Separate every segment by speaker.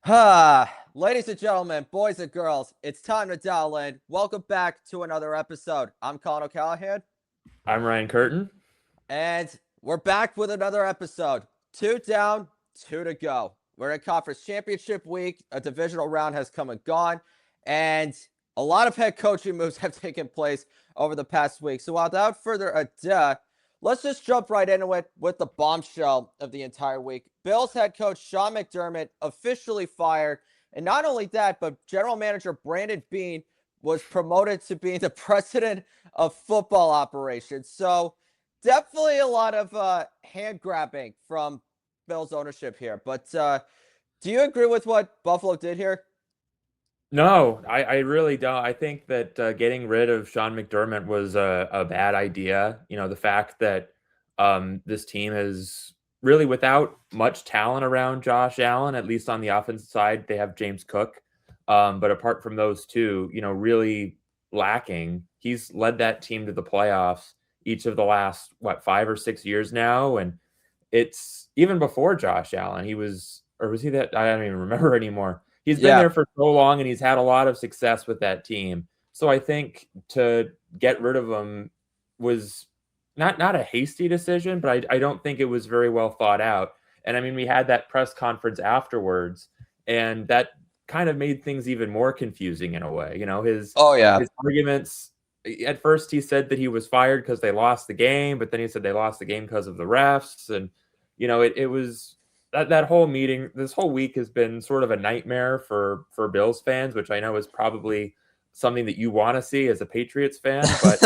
Speaker 1: Ladies and gentlemen, boys and girls, it's time to dial in. Welcome back to another episode. I'm Collin O'Callahan,
Speaker 2: I'm Ryan Curtin.
Speaker 1: and we're back with another episode. Two down, two to go. We're in conference championship week. A divisional round has come and gone, and a lot of head coaching moves have taken place over the past week. So without further ado, let's just jump right into it with the bombshell of the entire week. Bills head coach Sean McDermott officially fired. And not only that, but general manager Brandon Beane was promoted to being the president of football operations. So definitely a lot of hand grabbing from Bills ownership here. But do you agree with what Buffalo did here?
Speaker 2: No, I really don't. I think that getting rid of Sean McDermott was a bad idea. The fact that this team is really without much talent around Josh Allen, at least on the offensive side, they have James Cook. But apart from those two, really lacking. He's led that team to the playoffs each of the last, 5 or 6 years now. And it's even before Josh Allen. Or was he that? I don't even remember anymore. He's been
Speaker 1: Yeah,
Speaker 2: there for so long and he's had a lot of success with that team. So I think to get rid of him was not a hasty decision, but I don't think it was very well thought out. And I mean, we had that press conference afterwards, and that kind of made things even more confusing in a way.
Speaker 1: Oh, yeah.
Speaker 2: His arguments. At first, he said that he was fired because they lost the game, but then he said they lost the game because of the refs, and it was that whole meeting, this whole week has been sort of a nightmare for Bills fans, which I know is probably something that you want to see as a Patriots fan, but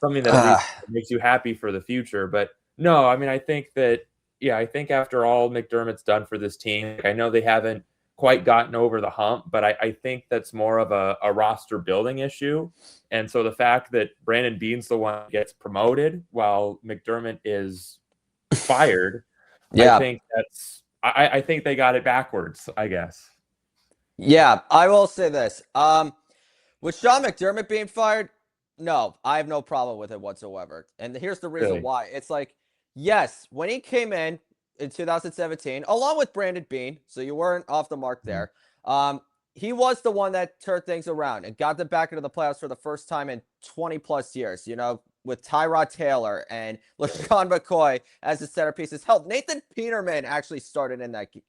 Speaker 2: something that at least makes you happy for the future. But no, I mean, I think that, yeah, I think after all McDermott's done for this team, I know they haven't quite gotten over the hump, but I think that's more of a roster building issue. And so the fact that Brandon Beane's the one who gets promoted while McDermott is fired, I
Speaker 1: Yeah.
Speaker 2: think I think they got it backwards, I guess.
Speaker 1: Yeah, I will say this. With Sean McDermott being fired, no, I have no problem with it whatsoever. And here's the reason
Speaker 2: Really.
Speaker 1: why. It's like, yes, when he came in 2017, along with Brandon Beane, so you weren't off the mark
Speaker 2: Mhm.
Speaker 1: there. He was the one that turned things around and got them back into the playoffs for the first time in 20 plus years, with Tyrod Taylor and LaShawn McCoy as the centerpieces. Hell, Nathan Peterman actually started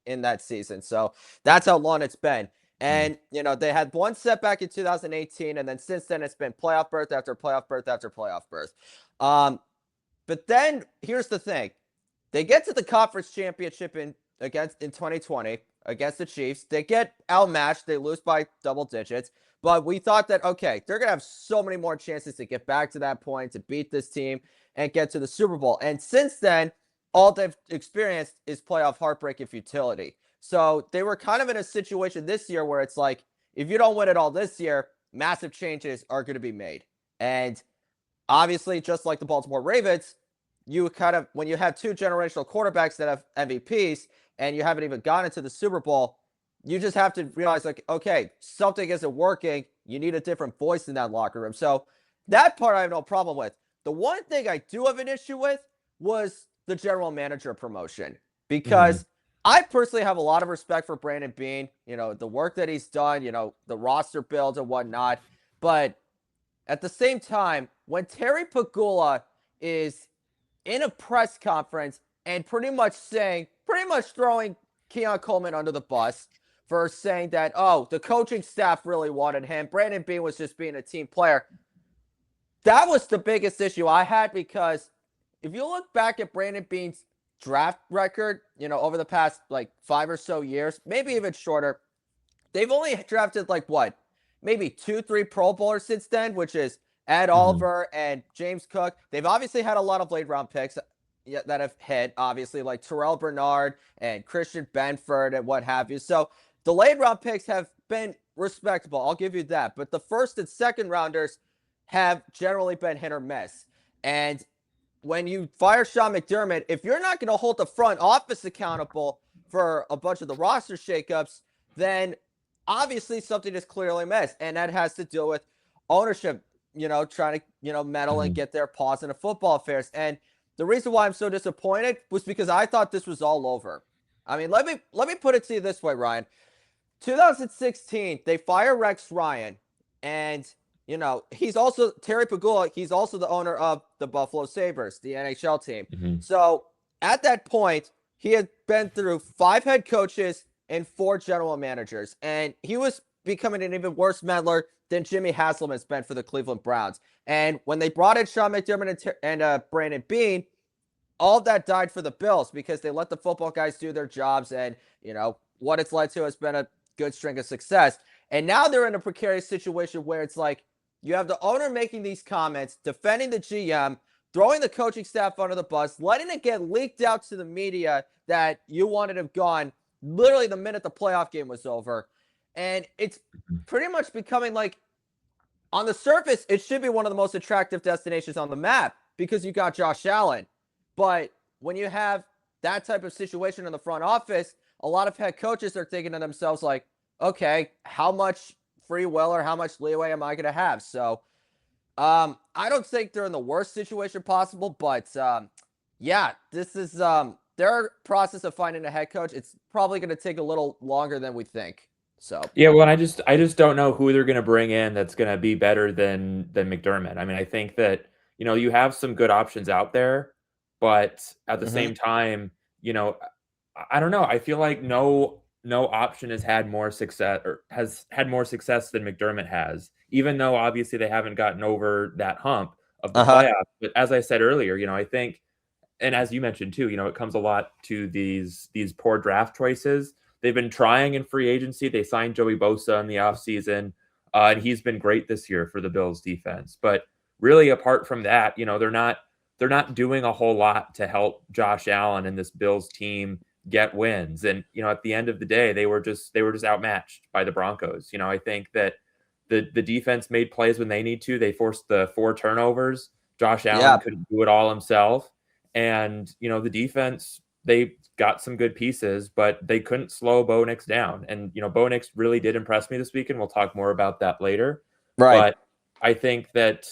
Speaker 1: in that season. So that's how long it's been.
Speaker 2: Mhm.
Speaker 1: And, they had one setback in 2018, and then since then it's been playoff berth after playoff berth after playoff berth. Um, but then here's the thing. They get to the conference championship in 2020 against the Chiefs. They get outmatched. They lose by double digits. But we thought that, okay, they're going to have so many more chances to get back to that point, to beat this team and get to the Super Bowl. And since then, all they've experienced is playoff heartbreak and futility. So they were kind of in a situation this year where it's like, if you don't win it all this year, massive changes are going to be made. And obviously, just like the Baltimore Ravens, you kind of, when you have two generational quarterbacks that have MVPs and you haven't even gotten to the Super Bowl, you just have to realize, like, okay, something isn't working. You need a different voice in that locker room. So that part I have no problem with. The one thing I do have an issue with was the general manager promotion,
Speaker 2: Mhm.
Speaker 1: because I personally have a lot of respect for Brandon Beane, the work that he's done, the roster builds and whatnot. But at the same time, when Terry Pagula is in a press conference and pretty much throwing Keon Coleman under the bus for saying that, oh, the coaching staff really wanted him. Brandon Beane was just being a team player. That was the biggest issue I had, because if you look back at Brandon Beane's draft record, over the past like 5 or so years, maybe even shorter, they've only drafted like what, maybe 2, 3 Pro Bowlers since then, which is Ed
Speaker 2: Mhm.
Speaker 1: Oliver and James Cook. They've obviously had a lot of late round picks that have hit, obviously, like Terrell Bernard and Christian Benford and what have you. So the late round picks have been respectable. I'll give you that. But the first and second rounders have generally been hit or miss. And when you fire Sean McDermott, if you're not going to hold the front office accountable for a bunch of the roster shakeups, then obviously something is clearly missed. And that has to do with ownership, trying to, meddle and
Speaker 2: Mhm.
Speaker 1: get their paws into football affairs. And the reason why I'm so disappointed was because I thought this was all over. I mean, let me put it to you this way, Ryan. 2016, they fire Rex Ryan, and he's also Terry Pagula. He's also the owner of the Buffalo Sabres, the NHL team.
Speaker 2: Mm-hmm.
Speaker 1: So at that point, he had been through 5 head coaches and 4 general managers, and he was becoming an even worse meddler than Jimmy Haslam has been for the Cleveland Browns. And when they brought in Sean McDermott and Brandon Beane, all of that died for the Bills because they let the football guys do their jobs, and what it's led to has been a good string of success. And now they're in a precarious situation where it's like you have the owner making these comments, defending the GM, throwing the coaching staff under the bus, letting it get leaked out to the media that you wanted him gone literally the minute the playoff game was over. And it's pretty much becoming like, on the surface, it should be one of the most attractive destinations on the map because you got Josh Allen. But when you have that type of situation in the front office, a lot of head coaches are thinking to themselves like, okay, how much free will or how much leeway am I going to have? So I don't think they're in the worst situation possible, but yeah, this is their process of finding a head coach. It's probably going to take a little longer than we think. So
Speaker 2: Yeah, well, I just don't know who they're going to bring in that's going to be better than McDermott. I mean, I think that you have some good options out there, but at the same time, I don't know. I feel like no option has had more success or has had more success than McDermott has, even though obviously they haven't gotten over that hump of the playoffs. But as I said earlier, I think, and as you mentioned too, it comes a lot to these poor draft choices. They've been trying in free agency. They signed Joey Bosa in the offseason, and he's been great this year for the Bills defense. But really, apart from that, they're not doing a whole lot to help Josh Allen and this Bills team get wins. And at the end of the day, they were just outmatched by the Broncos. I think that the defense made plays when they need to. They forced the 4 turnovers. Josh Allen couldn't do it all himself. And the defense, they got some good pieces, but they couldn't slow Bo Nix down. And Bo Nix really did impress me this weekend. We'll talk more about that later.
Speaker 1: Right.
Speaker 2: But I think that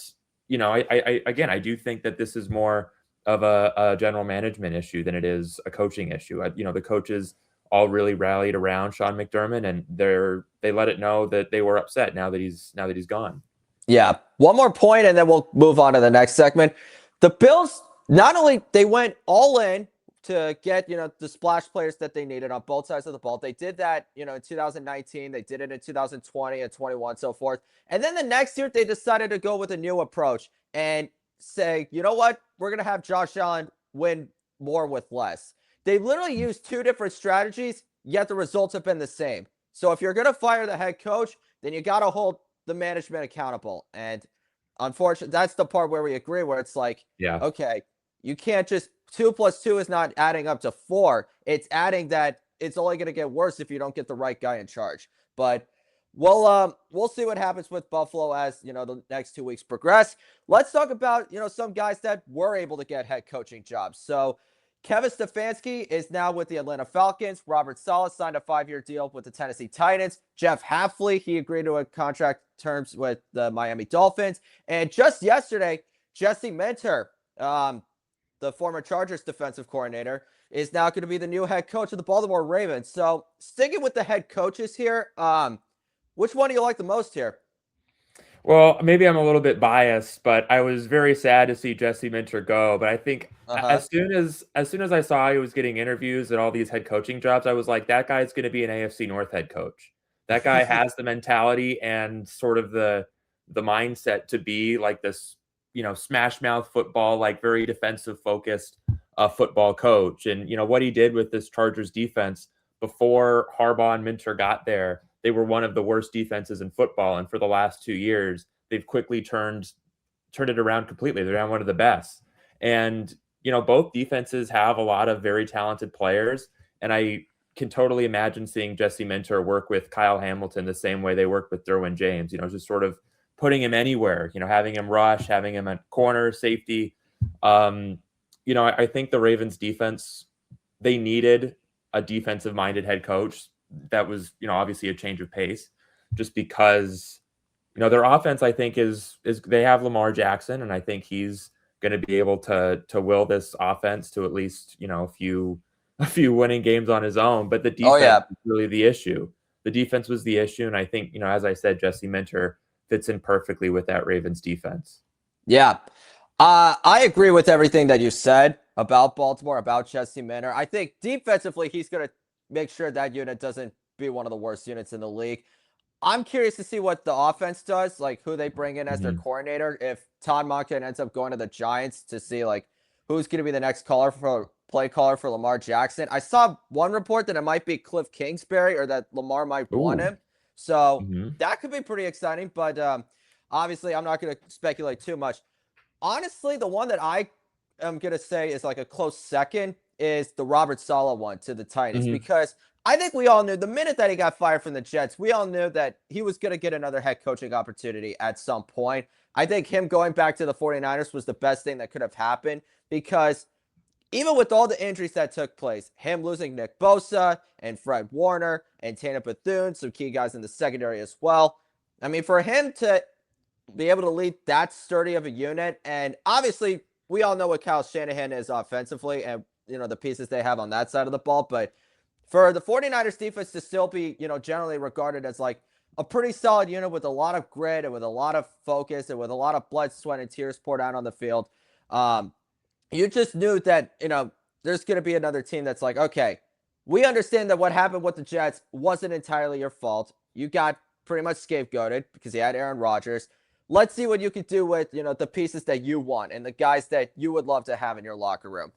Speaker 2: I do think that this is more of a general management issue than it is a coaching issue. The coaches all really rallied around Sean McDermott, and they let it know that they were upset now that he's gone.
Speaker 1: Yeah. One more point, and then we'll move on to the next segment. The Bills, not only they went all in to get, the splash players that they needed on both sides of the ball. They did that, in 2019. They did it in 2020 and 21, so forth. And then the next year, they decided to go with a new approach and say, you know what? We're going to have Josh Allen win more with less. They literally used 2 different strategies, yet the results have been the same. So if you're going to fire the head coach, then you got to hold the management accountable. And unfortunately, that's the part where we agree, where it's like, okay, you can't just 2 + 2 is not adding up to 4. It's adding that it's only going to get worse if you don't get the right guy in charge. But we'll see what happens with Buffalo as the next 2 weeks progress. Let's talk about some guys that were able to get head coaching jobs. So Kevin Stefanski is now with the Atlanta Falcons. Robert Saleh signed a 5-year deal with the Tennessee Titans. Jeff Hafley, he agreed to a contract terms with the Miami Dolphins. And just yesterday, Jesse Minter, the former Chargers defensive coordinator, is now going to be the new head coach of the Baltimore Ravens. So sticking with the head coaches here, which one do you like the most here?
Speaker 2: Well, maybe I'm a little bit biased, but I was very sad to see Jesse Minter go. But I think as soon as I saw he was getting interviews and all these head coaching jobs, I was like, that guy's going to be an AFC North head coach. That guy has the mentality and sort of the mindset to be like this, smash mouth football, like very defensive focused football coach. And what he did with this Chargers defense before Harbaugh and Minter got there, they were one of the worst defenses in football. And for the last 2 years, they've quickly turned it around completely. They're now one of the best. And, both defenses have a lot of very talented players. And I can totally imagine seeing Jesse Minter work with Kyle Hamilton the same way they worked with Derwin James, just sort of putting him anywhere, having him rush, having him at corner, safety. I think the Ravens defense, they needed a defensive-minded head coach. That was, obviously a change of pace, just because, their offense, I think, is they have Lamar Jackson, and I think he's going to be able to will this offense to at least, a few winning games on his own. But the defense is really the issue. the defense was the issue. And I think, as I said, Jesse Minter fits in perfectly with that Ravens defense.
Speaker 1: Yeah. I agree with everything that you said about Baltimore, about Jesse Minter. I think defensively, he's going to make sure that unit doesn't be one of the worst units in the league. I'm curious to see what the offense does, like who they bring in as their coordinator. If Todd Monken ends up going to the Giants to see like who's going to be the next play caller for Lamar Jackson. I saw one report that it might be Cliff Kingsbury or that Lamar might want him. So that could be pretty exciting. But obviously, I'm not going to speculate too much. Honestly, the one that I am going to say is like a close second is the Robert Saleh one to the Titans, because I think we all knew the minute that he got fired from the Jets, we all knew that he was going to get another head coaching opportunity at some point. I think him going back to the 49ers was the best thing that could have happened, because even with all the injuries that took place, him losing Nick Bosa and Fred Warner and Tanner Bethune, some key guys in the secondary as well. I mean, for him to be able to lead that sturdy of a unit, and obviously we all know what Kyle Shanahan is offensively and, the pieces they have on that side of the ball, but for the 49ers defense to still be, generally regarded as like a pretty solid unit with a lot of grit and with a lot of focus and with a lot of blood, sweat, and tears poured out on the field, you just knew that, there's going to be another team that's like, okay, we understand that what happened with the Jets wasn't entirely your fault. You got pretty much scapegoated because you had Aaron Rodgers. Let's see what you could do with, the pieces that you want and the guys that you would love to have in your locker room.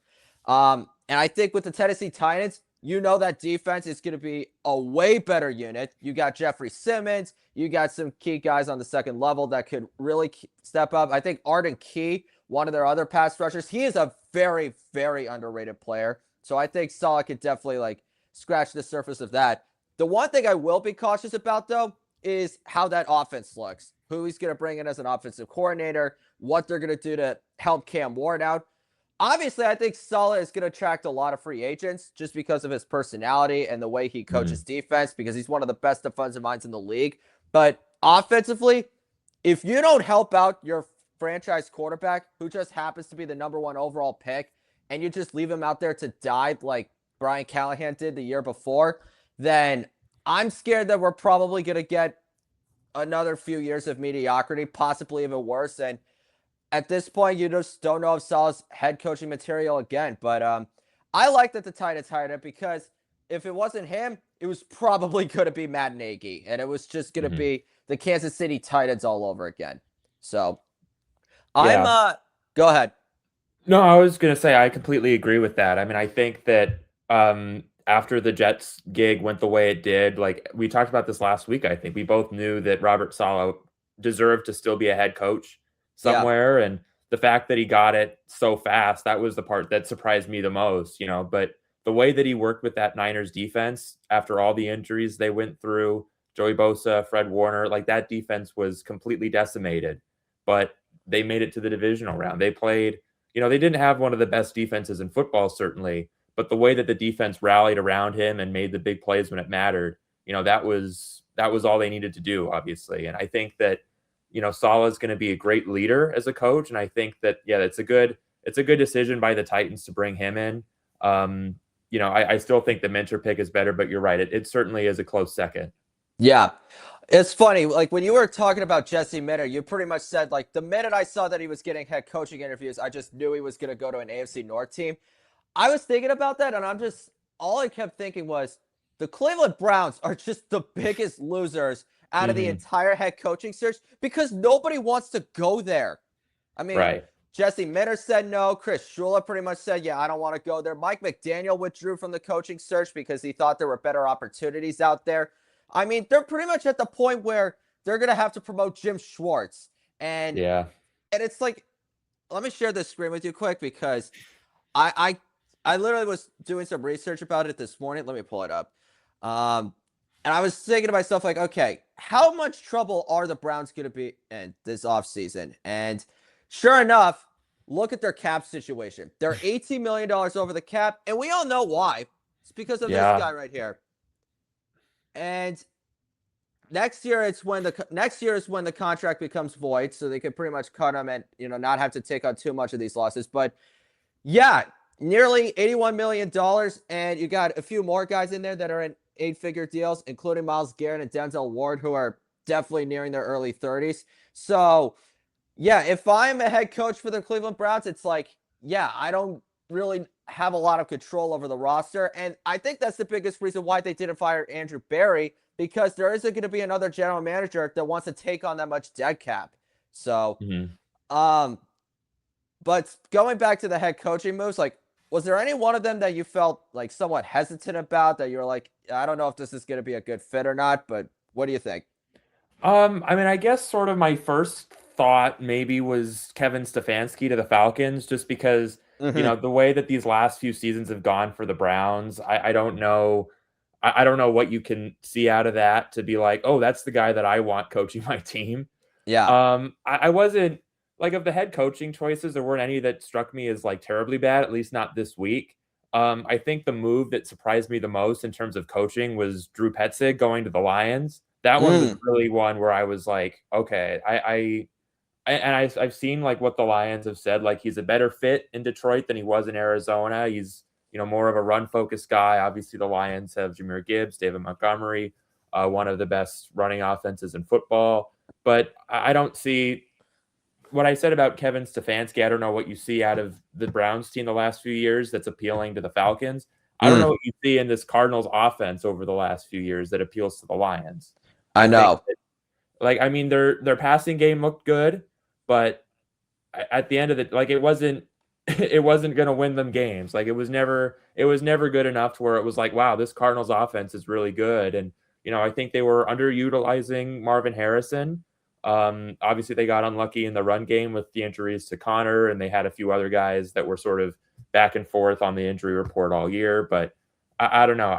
Speaker 1: And I think with the Tennessee Titans, that defense is going to be a way better unit. You got Jeffrey Simmons. You got some key guys on the second level that could really step up. I think Arden Key, one of their other pass rushers, he is a very, very underrated player. So I think Saleh could definitely scratch the surface of that. The one thing I will be cautious about, though, is how that offense looks, who he's going to bring in as an offensive coordinator, what they're going to do to help Cam Ward out. Obviously, I think Saleh is going to attract a lot of free agents just because of his personality and the way he coaches defense, because he's one of the best defensive minds in the league. But offensively, if you don't help out your franchise quarterback, who just happens to be the number 1 overall pick, and you just leave him out there to die like Brian Callahan did the year before, then I'm scared that we're probably going to get another few years of mediocrity, possibly even worse. And at this point, you just don't know if Saleh's head coaching material again. But I like that the Titans hired him, because if it wasn't him, it was probably going to be Matt Nagy, and it was just going to be the Kansas City Titans all over again. So go ahead.
Speaker 2: No, I was going to say I completely agree with that. I mean, I think that after the Jets gig went the way it did, like we talked about this last week, I think we both knew that Robert Saleh deserved to still be a head coach somewhere. Yeah. And the fact that he got it so fast, that was the part that surprised me the most, but the way that he worked with that Niners defense after all the injuries they went through, Joey Bosa, Fred Warner, like that defense was completely decimated, but they made it to the divisional round. They played, they didn't have one of the best defenses in football, certainly, but the way that the defense rallied around him and made the big plays when it mattered, that was all they needed to do, obviously. And I think that, Saleh is going to be a great leader as a coach. And I think that, it's a good decision by the Titans to bring him in. I still think the Minter pick is better, but you're right. It certainly is a close second.
Speaker 1: Yeah. It's funny. Like when you were talking about Jesse Minter, you pretty much said the minute I saw that he was getting head coaching interviews, I just knew he was going to go to an AFC North team. I was thinking about that, and all I kept thinking was the Cleveland Browns are just the biggest losers out of the entire head coaching search, because nobody wants to go there. I mean, Jesse Minter said no. Chris Shula pretty much said, yeah, I don't want to go there. Mike McDaniel withdrew from the coaching search because he thought there were better opportunities out there. I mean, they're pretty much at the point where they're going to have to promote Jim Schwartz. And it's like, let me share this screen with you quick, because I literally was doing some research about it this morning. Let me pull it up. And I was thinking to myself, okay, how much trouble are the Browns going to be in this offseason? And sure enough, look at their cap situation. They're $18 million over the cap, and we all know why. It's because of this guy right here. And next year is when the contract becomes void, so they can pretty much cut him and not have to take on too much of these losses. But yeah, nearly $81 million, and you got a few more guys in there that are in 8-figure deals, including Myles Garrett and Denzel Ward, who are definitely nearing their early 30s. So, yeah, if I'm a head coach for the Cleveland Browns, it's like, yeah, I don't really have a lot of control over the roster. And I think that's the biggest reason why they didn't fire Andrew Berry, because there isn't going to be another general manager that wants to take on that much dead cap. So, um, but going back to the head coaching moves, like, was there any one of them that you felt like somewhat hesitant about, that you were like, I don't know if this is going to be a good fit or not, but what do you think?
Speaker 2: I mean, I guess sort of my first thought maybe was Kevin Stefanski to the Falcons, just because,
Speaker 1: Mm-hmm.
Speaker 2: the way that these last few seasons have gone for the Browns, I don't know. I don't know what you can see out of that to be like, oh, that's the guy that I want coaching my team.
Speaker 1: Yeah.
Speaker 2: I wasn't like, of the head coaching choices, there weren't any that struck me as like terribly bad, at least not this week. I think the move that surprised me the most in terms of coaching was Drew Petzig going to the Lions. That one was
Speaker 1: Mm.
Speaker 2: really one where I was like, okay, I've seen like what the Lions have said, like he's a better fit in Detroit than he was in Arizona. He's, more of a run focused guy. Obviously, the Lions have Jahmyr Gibbs, David Montgomery, one of the best running offenses in football. But I don't see what I said about Kevin Stefanski. I don't know what you see out of the Browns team the last few years that's appealing to the Falcons. I don't know
Speaker 1: Mm.
Speaker 2: what you see in this Cardinals offense over the last few years that appeals to the Lions.
Speaker 1: I
Speaker 2: I think
Speaker 1: know.
Speaker 2: that, like, I mean, their passing game looked good, but at the end of it, like, it wasn't it wasn't going to win them games. Like, it was never good enough to where it was like, wow, this Cardinals offense is really good. And I think they were underutilizing Marvin Harrison. Obviously, they got unlucky in the run game with the injuries to Connor, and they had a few other guys that were sort of back and forth on the injury report all year. But I don't know.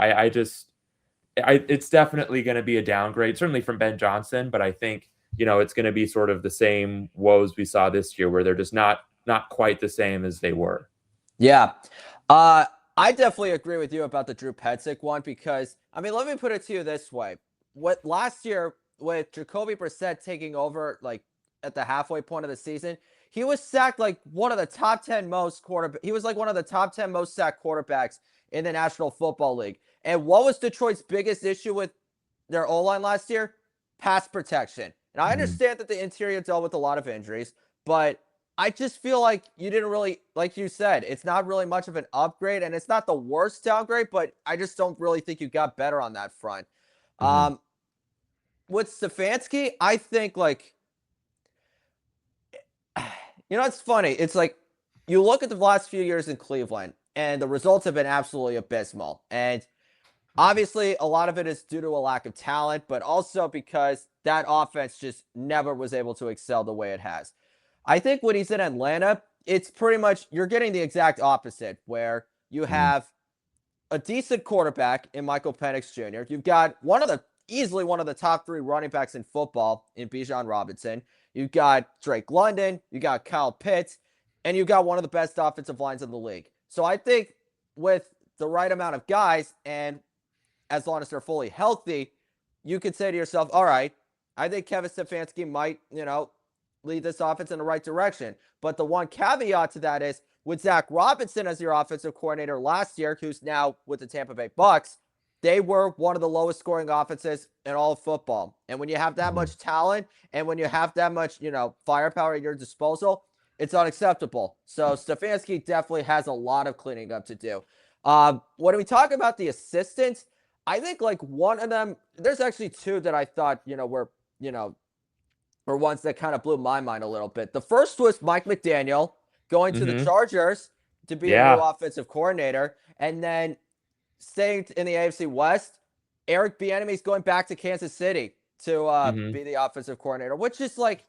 Speaker 2: It's definitely going to be a downgrade, certainly from Ben Johnson. But I think it's going to be sort of the same woes we saw this year, where they're just not quite the same as they were.
Speaker 1: Yeah. Uh, I definitely agree with you about the Drew Petzing one, because, I mean, let me put it to you this way. What last year, with Jacoby Brissett taking over, like, at the halfway point of the season, he was sacked like one of the top 10 most quarterback. He was like one of the top 10 most sacked quarterbacks in the National Football League. And what was Detroit's biggest issue with their O-line last year? Pass protection. And I
Speaker 2: Mhm.
Speaker 1: understand that the interior dealt with a lot of injuries, but I just feel like you didn't really, like you said, it's not really much of an upgrade, and it's not the worst downgrade, but I just don't really think you got better on that front.
Speaker 2: Mhm.
Speaker 1: Um, with Stefanski, I think, like, it's funny. It's like, you look at the last few years in Cleveland, and the results have been absolutely abysmal. And obviously, a lot of it is due to a lack of talent, but also because that offense just never was able to excel the way it has. I think when he's in Atlanta, it's pretty much, you're getting the exact opposite, where you
Speaker 2: Mhm.
Speaker 1: have a decent quarterback in Michael Penix Jr. You've got easily one of the top 3 running backs in football in Bijan Robinson. You've got Drake London. You got Kyle Pitts, and you got one of the best offensive lines in the league. So I think with the right amount of guys, and as long as they're fully healthy, you could say to yourself, all right, I think Kevin Stefanski might, lead this offense in the right direction. But the one caveat to that is, with Zach Robinson as your offensive coordinator last year, who's now with the Tampa Bay Bucks, they were one of the lowest scoring offenses in all of football. And when you have that
Speaker 2: Mhm.
Speaker 1: much talent, and when you have that much, firepower at your disposal, it's unacceptable. So Stefanski definitely has a lot of cleaning up to do. When we talk about the assistants, I think, like, one of them, there's actually two that I thought, were ones that kind of blew my mind a little bit. The first was Mike McDaniel going to the
Speaker 2: Mhm.
Speaker 1: Chargers to be a new
Speaker 2: Yeah.
Speaker 1: offensive coordinator. And then staying in the AFC West, Eric Bieniemy's going back to Kansas City to
Speaker 2: Mhm.
Speaker 1: be the offensive coordinator, which is like,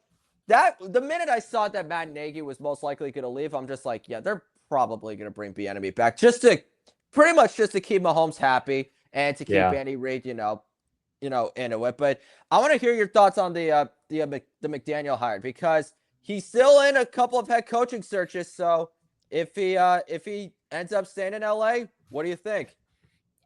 Speaker 1: that. The minute I saw that Matt Nagy was most likely going to leave, I'm just like, yeah, they're probably going to bring Bieniemy back, just to pretty much just to keep Mahomes happy and to keep
Speaker 2: Yeah.
Speaker 1: Andy Reid, into it. But I want to hear your thoughts on the McDaniel hire, because he's still in a couple of head coaching searches. So if he ends up staying in LA, what do you think?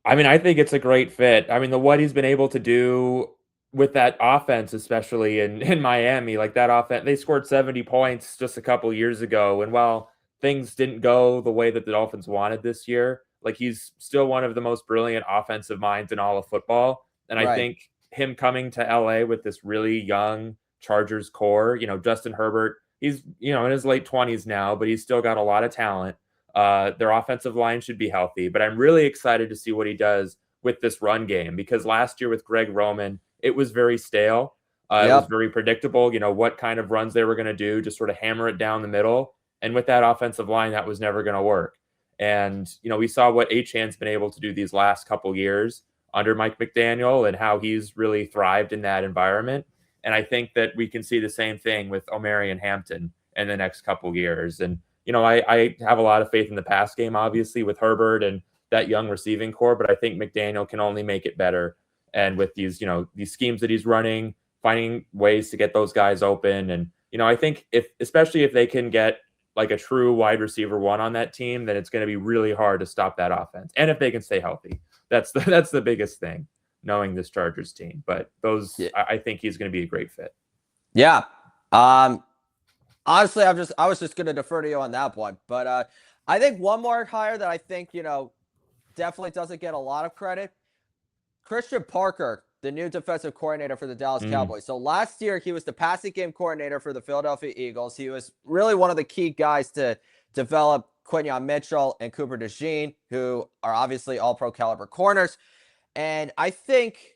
Speaker 2: I mean, I think it's a great fit. I mean, what he's been able to do with that offense, especially in Miami, like that offense, they scored 70 points just a couple years ago. And while things didn't go the way that the Dolphins wanted this year, like he's still one of the most brilliant offensive minds in all of football. And I
Speaker 1: Right.
Speaker 2: think him coming to LA with this really young Chargers core, Justin Herbert, he's, in his late 20s now, but he's still got a lot of talent. Their offensive line should be healthy, but I'm really excited to see what he does with this run game, because last year with Greg Roman, it was very stale. It was
Speaker 1: Yep.
Speaker 2: very predictable, what kind of runs they were going to do, just sort of hammer it down the middle. And with that offensive line, that was never going to work. And, we saw what Achane's been able to do these last couple years under Mike McDaniel and how he's really thrived in that environment. And I think that we can see the same thing with Omarion Hampton in the next couple years. And, I have a lot of faith in the pass game, obviously, with Herbert and that young receiving core, but I think McDaniel can only make it better. And with these, these schemes that he's running, finding ways to get those guys open. And, I think especially if they can get like a true wide receiver one on that team, then it's going to be really hard to stop that offense. And if they can stay healthy, that's the biggest thing, knowing this Chargers team. But I think he's going to be a great fit.
Speaker 1: Yeah. Honestly, I was just going to defer to you on that one, but I think one more hire that I think, definitely doesn't get a lot of credit. Christian Parker, the new defensive coordinator for the Dallas Cowboys. So last year, he was the passing game coordinator for the Philadelphia Eagles. He was really one of the key guys to develop Quinyon Mitchell and Cooper DeJean, who are obviously all pro caliber corners. And I think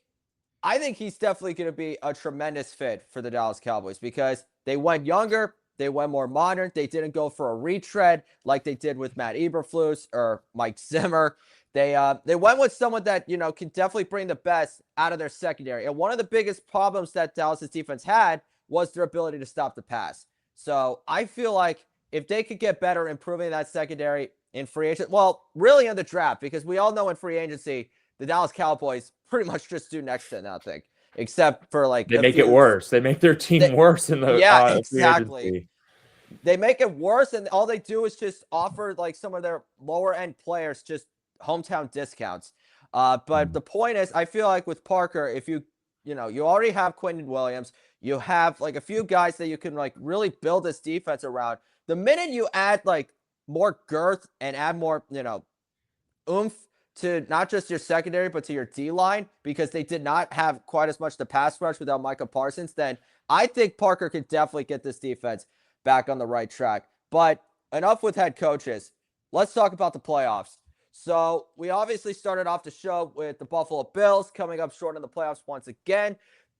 Speaker 1: he's definitely going to be a tremendous fit for the Dallas Cowboys because they went younger. They went more modern. They didn't go for a retread like they did with Matt Eberflus or Mike Zimmer. They went with someone that, can definitely bring the best out of their secondary. And one of the biggest problems that Dallas's defense had was their ability to stop the pass. So I feel like if they could get better improving that secondary in free agency, well, really in the draft, because we all know in free agency, the Dallas Cowboys pretty much just do next to nothing, except for like
Speaker 2: they make it worse. They make their team worse in the free agency.
Speaker 1: They make it worse, and all they do is just offer like some of their lower end players just hometown discounts. But the point is, I feel like with Parker, if you already have Quentin Williams, you have like a few guys that you can like really build this defense around. The minute you add like more girth and add more, oomph to not just your secondary, but to your D-line, because they did not have quite as much the pass rush without Micah Parsons, then I think Parker could definitely get this defense back on the right track. But enough with head coaches. Let's talk about the playoffs. So we obviously started off the show with the Buffalo Bills coming up short in the playoffs once again,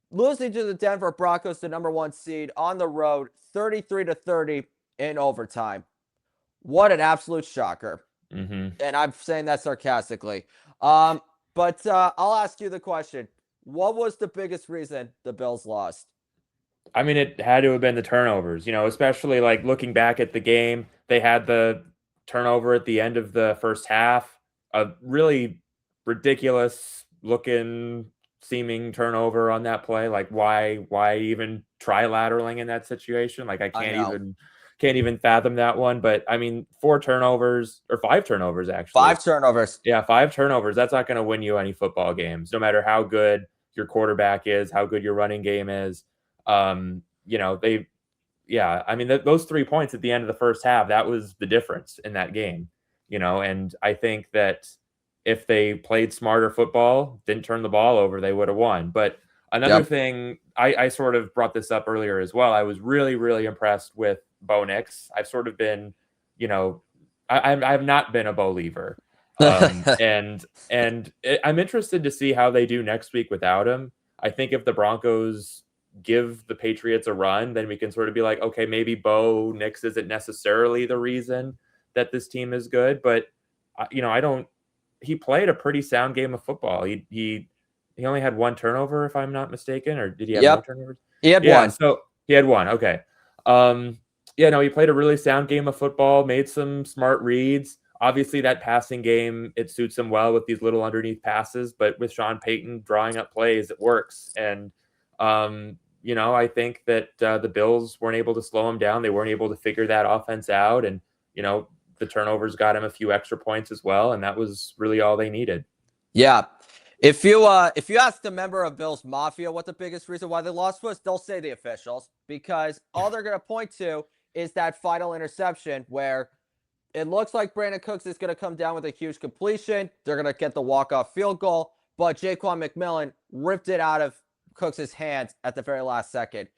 Speaker 1: losing to the Denver Broncos, the number 1 seed on the road, 33-30 in overtime. What an absolute shocker.
Speaker 2: Mm-hmm.
Speaker 1: And I'm saying that sarcastically. But I'll ask you the question. What was the biggest reason the Bills lost?
Speaker 2: I mean, it had to have been the turnovers, especially like looking back at the game. They had the turnover at the end of the first half, a really ridiculous looking seeming turnover on that play. Like why even try lateraling in that situation? Like I can't even fathom that one. But I mean, 5 turnovers actually.
Speaker 1: 5 turnovers.
Speaker 2: Yeah, 5 turnovers. That's not going to win you any football games, no matter how good your quarterback is, how good your running game is. Those 3 points at the end of the first half, that was the difference in that game, and I think that if they played smarter football, didn't turn the ball over, they would have won. But another thing, I sort of brought this up earlier as well. I was really, really impressed with Bo Nix. I've sort of been, I've not been a believer. I'm interested to see how they do next week without him. I think if the Broncos give the Patriots a run, then we can sort of be like, okay, maybe Bo Nix isn't necessarily the reason that this team is good, but he played a pretty sound game of football. He only had 1 turnover, if I'm not mistaken, or did he have more turnovers?
Speaker 1: He had 1.
Speaker 2: So he had 1. Okay. He played a really sound game of football, made some smart reads. Obviously, that passing game, it suits him well with these little underneath passes, but with Sean Payton drawing up plays, it works. And, I think that the Bills weren't able to slow him down. They weren't able to figure that offense out. And, the turnovers got him a few extra points as well. And that was really all they needed.
Speaker 1: Yeah. If you ask a member of Bills Mafia what the biggest reason why they lost was, they'll say the officials, because all they're going to point to is that final interception where it looks like Brandon Cooks is going to come down with a huge completion. They're going to get the walk-off field goal, but Jaquan McMillan ripped it out of Cooks' hands at the very last second.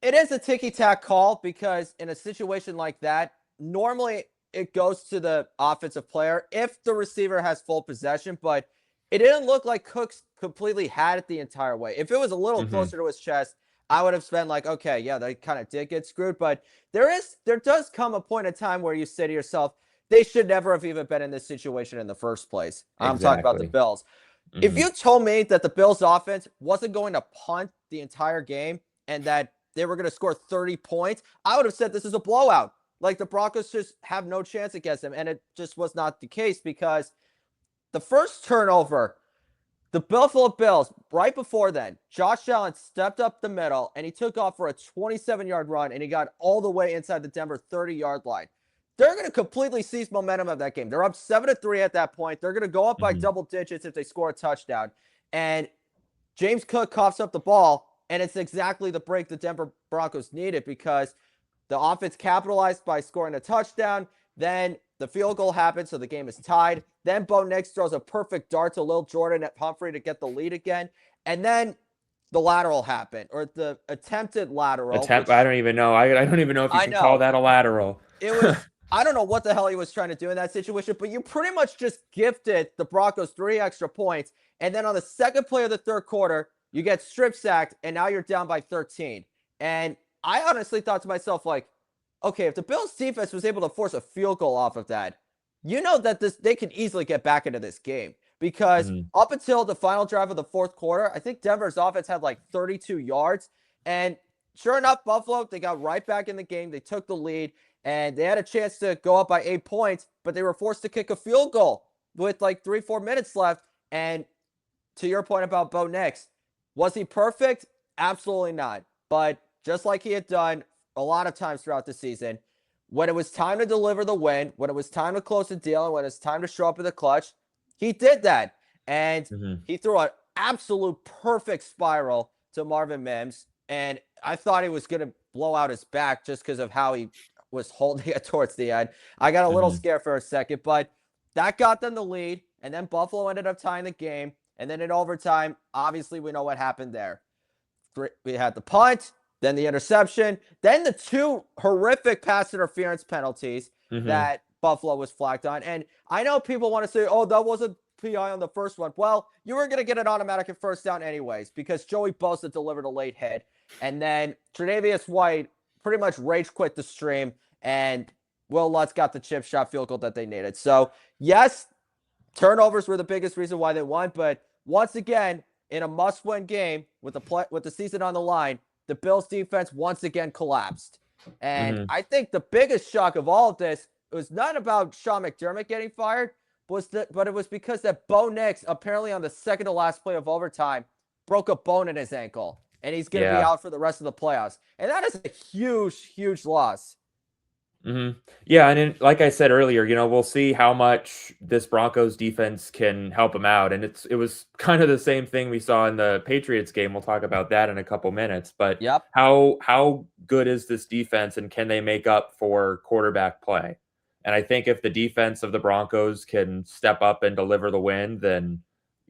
Speaker 1: It is a ticky-tack call because in a situation like that, normally it goes to the offensive player if the receiver has full possession, but it didn't look like Cooks completely had it the entire way. If it was a little closer to his chest, I would have been like, okay, yeah, they kind of did get screwed. But there does come a point in time where you say to yourself, they should never have even been in this situation in the first place. I'm talking about the
Speaker 2: Exactly.
Speaker 1: Bills. If you told me that the Bills offense wasn't going to punt the entire game and that they were going to score 30 points, I would have said this is a blowout. Like the Broncos just have no chance against them. And it just was not the case because the first turnover, the Buffalo Bills, right before then, Josh Allen stepped up the middle and he took off for a 27-yard run and he got all the way inside the Denver 30-yard line. They're going to completely seize momentum of that game. They're up 7-3 at that point. They're going to go up by double digits if they score a touchdown. And James Cook coughs up the ball, and it's exactly the break the Denver Broncos needed because the offense capitalized by scoring a touchdown. Then the field goal happened, so the game is tied. Then Bo Nix throws a perfect dart to Lil Jordan at Humphrey to get the lead again. And then the lateral happened, or the attempted lateral.
Speaker 2: I don't even know. I don't even know if you can call that a lateral.
Speaker 1: It was, I don't know what the hell he was trying to do in that situation, but you pretty much just gifted the Broncos 3 extra points. And then on the second play of the third quarter, you get strip sacked, and now you're down by 13. And I honestly thought to myself, like, okay, if the Bills defense was able to force a field goal off of that, you know that they can easily get back into this game. Because up until the final drive of the fourth quarter, I think Denver's offense had like 32 yards. And sure enough, Buffalo, they got right back in the game. They took the lead, and they had a chance to go up by 8 points, but they were forced to kick a field goal with like 3-4 minutes left. And to your point about Bo Nix, was he perfect? Absolutely not. But just like he had done a lot of times throughout the season, when it was time to deliver the win, when it was time to close the deal, and when it was time to show up in the clutch, he did that. And he threw an absolute perfect spiral to Marvin Mims. And I thought he was going to blow out his back just because of how he was holding it towards the end. I got a little scared for a second, but that got them the lead. And then Buffalo ended up tying the game. And then in overtime, obviously we know what happened there. We had the punt, then the interception, then the 2 horrific pass interference penalties that Buffalo was flagged on. And I know people want to say, oh, that wasn't PI on the first one. Well, you were going to get an automatic first down anyways because Joey Bosa delivered a late hit. And then Tre'Davious White pretty much rage quit the stream, and Will Lutz got the chip shot field goal that they needed. So, yes, turnovers were the biggest reason why they won. But once again, in a must-win game with the season on the line, the Bills defense once again collapsed. And I think the biggest shock of all of this was not about Sean McDermott getting fired, but it was because that Bo Nix, apparently on the second to last play of overtime, broke a bone in his ankle. And he's going to be out for the rest of the playoffs. And that is a huge, huge loss.
Speaker 2: Yeah, and like I said earlier, we'll see how much this Broncos defense can help them out. And it was kind of the same thing we saw in the Patriots game. We'll talk about that in a couple minutes. But how good is this defense, and can they make up for quarterback play? And I think if the defense of the Broncos can step up and deliver the win, then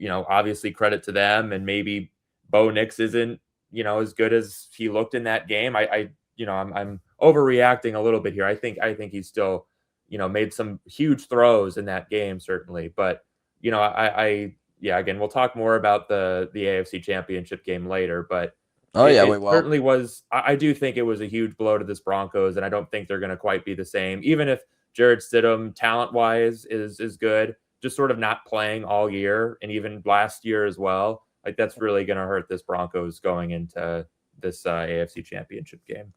Speaker 2: obviously credit to them. And maybe Bo Nix isn't as good as he looked in that game. I'm overreacting a little bit here. I think he's still, made some huge throws in that game, certainly. But, again, we'll talk more about the AFC Championship game later. But it
Speaker 1: we will.
Speaker 2: Certainly was. I do think it was a huge blow to this Broncos, and I don't think they're going to quite be the same. Even if Jared Stidham, talent-wise, is good, just sort of not playing all year, and even last year as well. Like, that's really going to hurt this Broncos going into this AFC Championship game.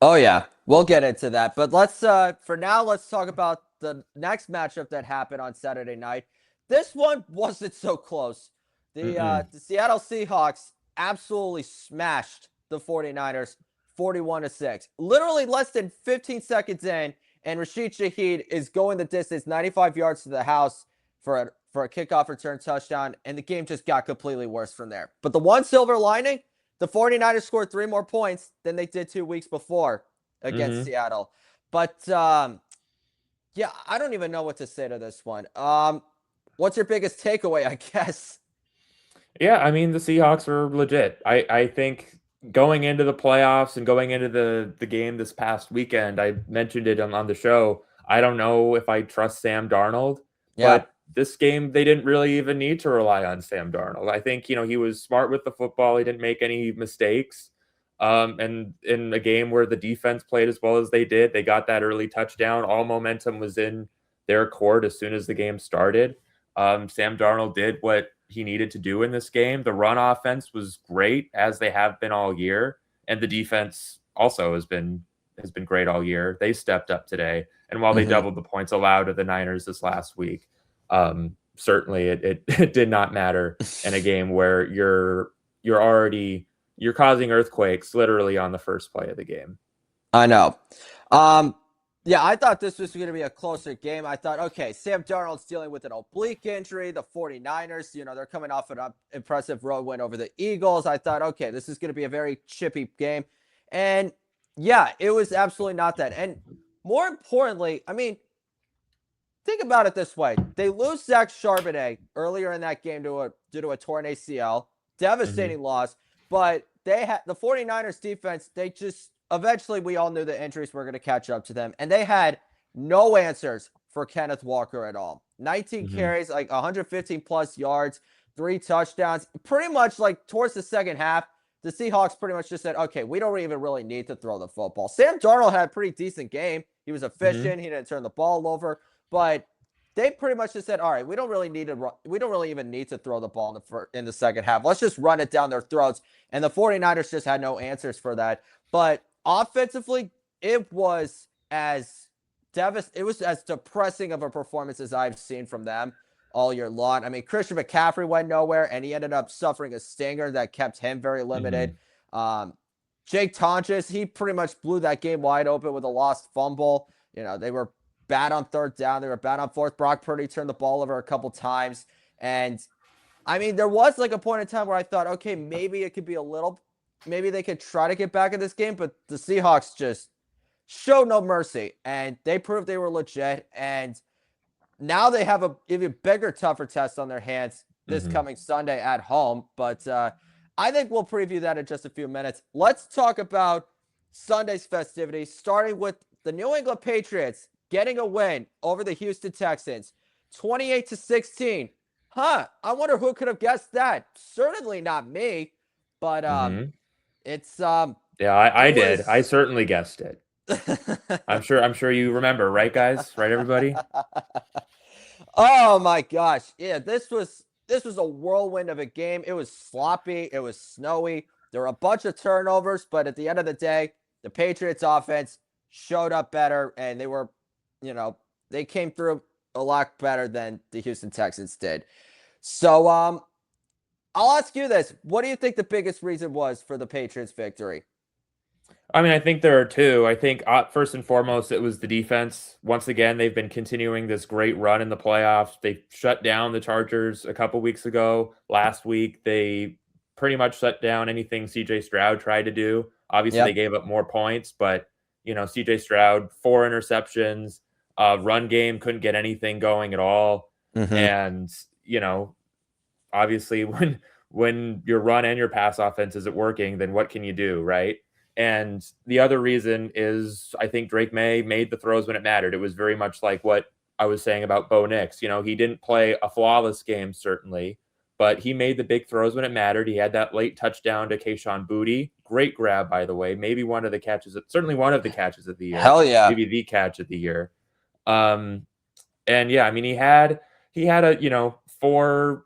Speaker 1: Oh, yeah. We'll get into that. But for now, let's talk about the next matchup that happened on Saturday night. This one wasn't so close. The Seattle Seahawks absolutely smashed the 49ers 41-6. Literally less than 15 seconds in, and Rashid Shaheed is going the distance, 95 yards to the house for a kickoff return touchdown, and the game just got completely worse from there. But the one silver lining, the 49ers scored 3 more points than they did 2 weeks before against Seattle. But Yeah, I don't even know what to say to this one. What's your biggest takeaway, I guess?
Speaker 2: Yeah, I mean the Seahawks are legit. I think going into the playoffs and going into the game this past weekend, I mentioned it on the show. I don't know if I trust Sam Darnold,
Speaker 1: Yeah.
Speaker 2: but this game they didn't really even need to rely on Sam Darnold. I think, he was smart with the football. He didn't make any mistakes. And in a game where the defense played as well as they did, they got that early touchdown. All momentum was in their court as soon as the game started. Sam Darnold did what he needed to do in this game. The run offense was great, as they have been all year, and the defense also has been great all year. They stepped up today, and while they
Speaker 1: Hmm.
Speaker 2: doubled the points allowed to the Niners this last week, certainly it did not matter in a game where you're causing earthquakes literally on the first play of the game.
Speaker 1: I know. Um, yeah, I thought this was going to be a closer game. I thought, okay, Sam Darnold's dealing with an oblique injury. The 49ers, they're coming off an impressive road win over the Eagles. I thought, okay, this is going to be a very chippy game. And yeah, it was absolutely not that. And more importantly, I mean, think about it this way. They lose Zach Charbonnet earlier in that game due to a torn ACL.
Speaker 2: Mm-hmm.
Speaker 1: Devastating loss. But they had the 49ers defense, they just eventually we all knew the injuries were going to catch up to them. And they had no answers for Kenneth Walker at all. 19
Speaker 2: Mm-hmm.
Speaker 1: carries, like 115 plus yards, 3 touchdowns. Pretty much like towards the second half, the Seahawks pretty much just said, okay, we don't even really need to throw the football. Sam Darnold had a pretty decent game. He was
Speaker 2: Mm-hmm.
Speaker 1: efficient. He didn't turn the ball over. But they pretty much just said, all right, we don't really need to run, we don't really even need to throw the ball in the second half. Let's just run it down their throats. And the 49ers just had no answers for that. But offensively, it was it was as depressing of a performance as I've seen from them all year long. I mean, Christian McCaffrey went nowhere, and he ended up suffering a stinger that kept him very limited.
Speaker 2: Mm-hmm.
Speaker 1: Jake Tonches, he pretty much blew that game wide open with a lost fumble. They were bad on third down. They were bad on fourth. Brock Purdy turned the ball over a couple times. And I mean, there was like a point in time where I thought, okay, maybe it could be maybe they could try to get back in this game, but the Seahawks just showed no mercy. And they proved they were legit. And now they have a even bigger, tougher test on their hands this
Speaker 2: Mm-hmm.
Speaker 1: coming Sunday at home. But I think we'll preview that in just a few minutes. Let's talk about Sunday's festivities, starting with the New England Patriots getting a win over the Houston Texans, 28-16. Huh? I wonder who could have guessed that. Certainly not me, but
Speaker 2: Mm-hmm.
Speaker 1: it's
Speaker 2: Yeah,
Speaker 1: it
Speaker 2: I did. I
Speaker 1: was.
Speaker 2: certainly guessed it. I'm sure you remember, right, guys? Right, everybody?
Speaker 1: Oh my gosh. Yeah, this was a whirlwind of a game. It was sloppy, it was snowy. There were a bunch of turnovers, but at the end of the day, the Patriots offense showed up better and you know, they came through a lot better than the Houston Texans did. So, I'll ask you this. What do you think the biggest reason was for the Patriots victory?
Speaker 2: I mean, I think there are two. I think first and foremost, it was the defense. Once again, they've been continuing this great run in the playoffs. They shut down the Chargers a couple weeks ago. Last week, they pretty much shut down anything CJ Stroud tried to do. Obviously, they
Speaker 1: Yep.
Speaker 2: gave up more points, but CJ Stroud, 4 interceptions, run game couldn't get anything going at all.
Speaker 1: Mhm.
Speaker 2: And, you know, obviously when your run and your pass offense isn't working, then what can you do, right? And the other reason is I think Drake May made the throws when it mattered. It was very much like what I was saying about Bo Nix. He didn't play a flawless game, certainly, but he made the big throws when it mattered. He had that late touchdown to Kayshon Boutte. Great grab, by the way. Maybe one of the catches, certainly one of the catches of the year,
Speaker 1: Hell yeah.
Speaker 2: maybe the catch of the year. Um, and yeah, I mean, he had a 4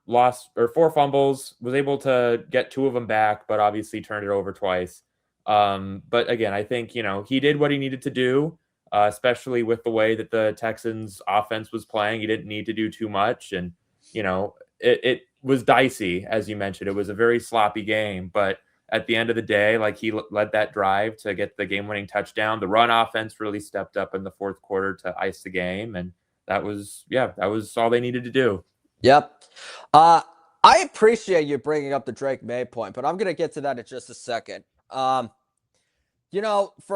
Speaker 2: fumbles, was able to get 2 of them back, but obviously turned it over twice. But again, I think he did what he needed to do, especially with the way that the Texans offense was playing. He didn't need to do too much, and it was dicey, as you mentioned. It was a very sloppy game, but at the end of the day, like, he led that drive to get the game-winning touchdown. The run offense really stepped up in the fourth quarter to ice the game, and that was all they needed to do.
Speaker 1: Yep. Uh, I appreciate you bringing up the Drake May point, but I'm going to get to that in just a second. For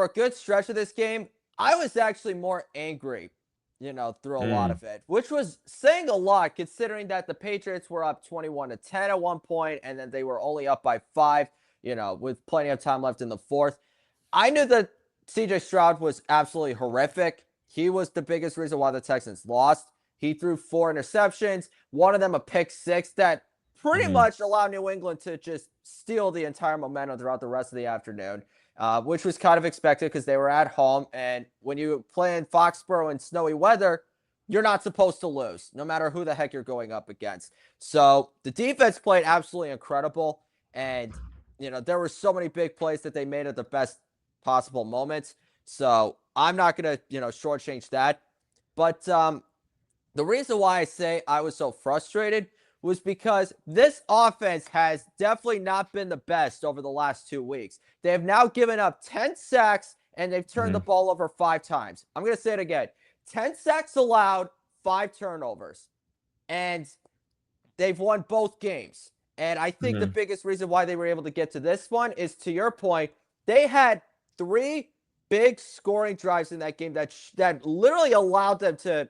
Speaker 1: a good stretch of this game, I was actually more angry, through a lot of it, which was saying a lot considering that the Patriots were up 21-10 at one point, and then they were only up by 5, with plenty of time left in the fourth. I knew that CJ Stroud was absolutely horrific. He was the biggest reason why the Texans lost. He threw 4 interceptions, one of them a pick 6 that pretty much allowed New England to just steal the entire momentum throughout the rest of the afternoon, which was kind of expected because they were at home. And when you play in Foxborough in snowy weather, you're not supposed to lose, no matter who the heck you're going up against. So the defense played absolutely incredible. And, there were so many big plays that they made at the best possible moments. So I'm not going to, shortchange that. But the reason why I say I was so frustrated was because this offense has definitely not been the best over the last 2 weeks. They have now given up 10 sacks and they've turned the ball over 5 times. I'm going to say it again. 10 sacks allowed, 5 turnovers. And they've won both games. And I think the biggest reason why they were able to get to this one is, to your point, they had 3 big scoring drives in that game that literally allowed them to,